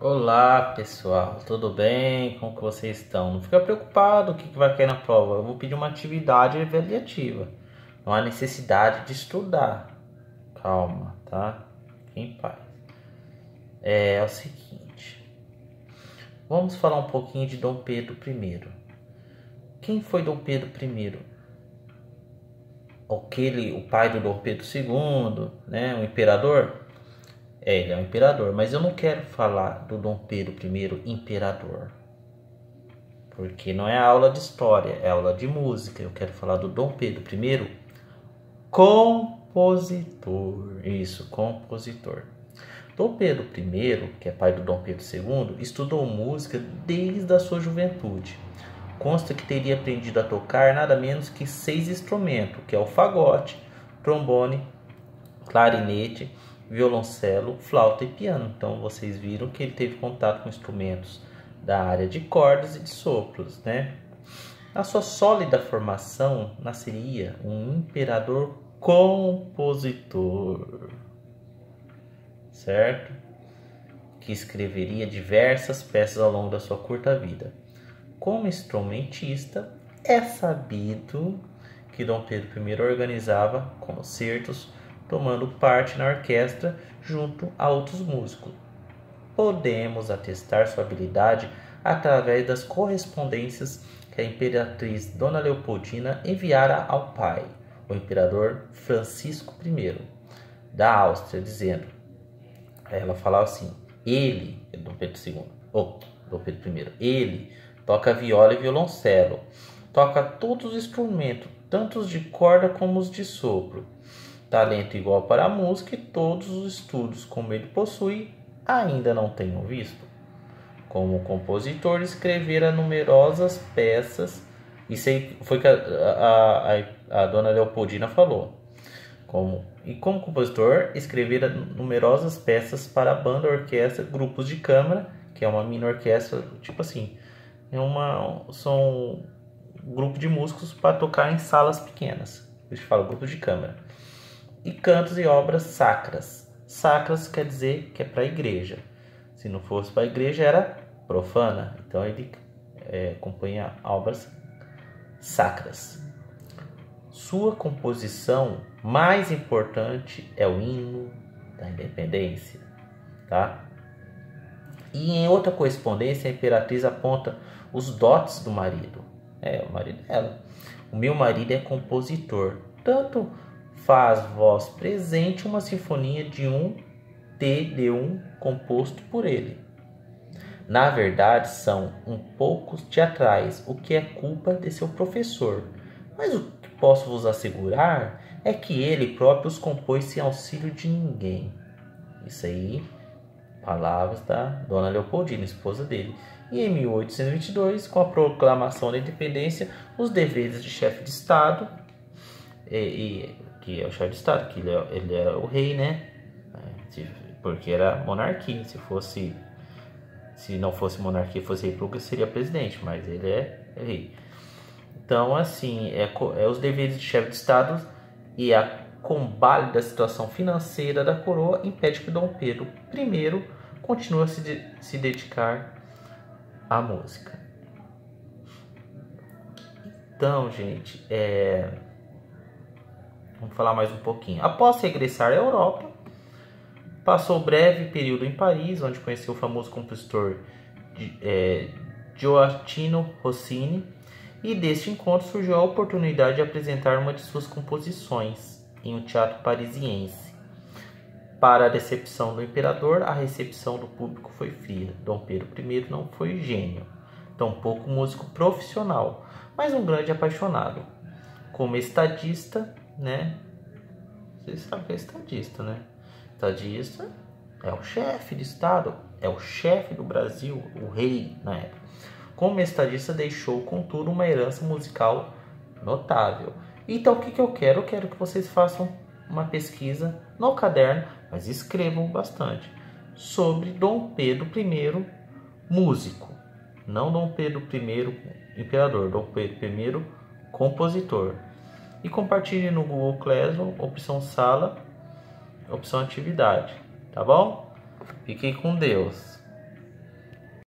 Olá pessoal, tudo bem? Como que vocês estão? Não fica preocupado o que vai cair na prova. Eu vou pedir uma atividade avaliativa. Não há necessidade de estudar. Calma, tá? Fique em paz. É o seguinte. Vamos falar um pouquinho de Dom Pedro I. Quem foi Dom Pedro I? O pai do Dom Pedro II, né? O imperador? Ele é um imperador, mas eu não quero falar do Dom Pedro I imperador. Porque não é aula de história, é aula de música. Eu quero falar do Dom Pedro I, compositor. Isso, compositor. Dom Pedro I, que é pai do Dom Pedro II, estudou música desde a sua juventude. Consta que teria aprendido a tocar nada menos que 6 instrumentos, que é o fagote, trombone, clarinete, violoncelo, flauta e piano. Então vocês viram que ele teve contato com instrumentos da área de cordas e de sopros, né? Na sua sólida formação nasceria um imperador compositor, certo? Que escreveria diversas peças ao longo da sua curta vida. Como instrumentista, é sabido que Dom Pedro I organizava concertos, tomando parte na orquestra junto a outros músicos. Podemos atestar sua habilidade através das correspondências que a imperatriz Dona Leopoldina enviara ao pai, o imperador Francisco I, da Áustria, dizendo, ela falava assim, ele, Dom Pedro II, Dom Pedro I, ele toca viola e violoncelo, toca todos os instrumentos, tanto os de corda como os de sopro, talento igual para a música e todos os estudos como ele possui, ainda não tenho visto. Como compositor, escrevera numerosas peças. Isso aí foi que a Dona Leopoldina falou. Como compositor, escrevera numerosas peças para banda, orquestra, grupos de câmara, que é uma mini orquestra, tipo assim, são um grupo de músicos para tocar em salas pequenas. A gente fala grupo de câmara. E cantos e obras sacras. Sacras quer dizer que é para a igreja. Se não fosse para a igreja, era profana. Então ele compunha obras sacras. Sua composição mais importante é o hino da independência, tá? E em outra correspondência, a imperatriz aponta os dotes do marido. O marido dela. O meu marido é compositor. Tanto faz voz presente uma sinfonia de um TD1 composto por ele. Na verdade, são um pouco teatrais, o que é culpa de seu professor. Mas o que posso vos assegurar é que ele próprio os compôs sem auxílio de ninguém. Isso aí, palavras da Dona Leopoldina, esposa dele. E em 1822, com a proclamação da independência, os deveres de chefe de Estado, que é o chefe de Estado, que ele é o rei, né? Porque era monarquia. Se não fosse monarquia, fosse república, seria presidente, mas ele é rei. Então, assim, os deveres de chefe de Estado e a combate da situação financeira da coroa impede que Dom Pedro I continue a se dedicar à música. Então, gente, vamos falar mais um pouquinho. Após regressar à Europa, passou breve período em Paris, onde conheceu o famoso compositor Gioachino Rossini, e deste encontro surgiu a oportunidade de apresentar uma de suas composições em um teatro parisiense. Para a decepção do imperador, a recepção do público foi fria. Dom Pedro I não foi gênio, tampouco músico profissional, mas um grande apaixonado. Como estadista, né? Vocês sabem que é estadista, né? Estadista é o chefe de Estado, é o chefe do Brasil, o rei na época. Como estadista, deixou, contudo, uma herança musical notável. Então, o que eu quero? Eu quero que vocês façam uma pesquisa no caderno, mas escrevam bastante, sobre Dom Pedro I, músico. Não Dom Pedro I, imperador, Dom Pedro I, compositor. E compartilhe no Google Classroom, opção sala, opção atividade, tá bom? Fiquem com Deus.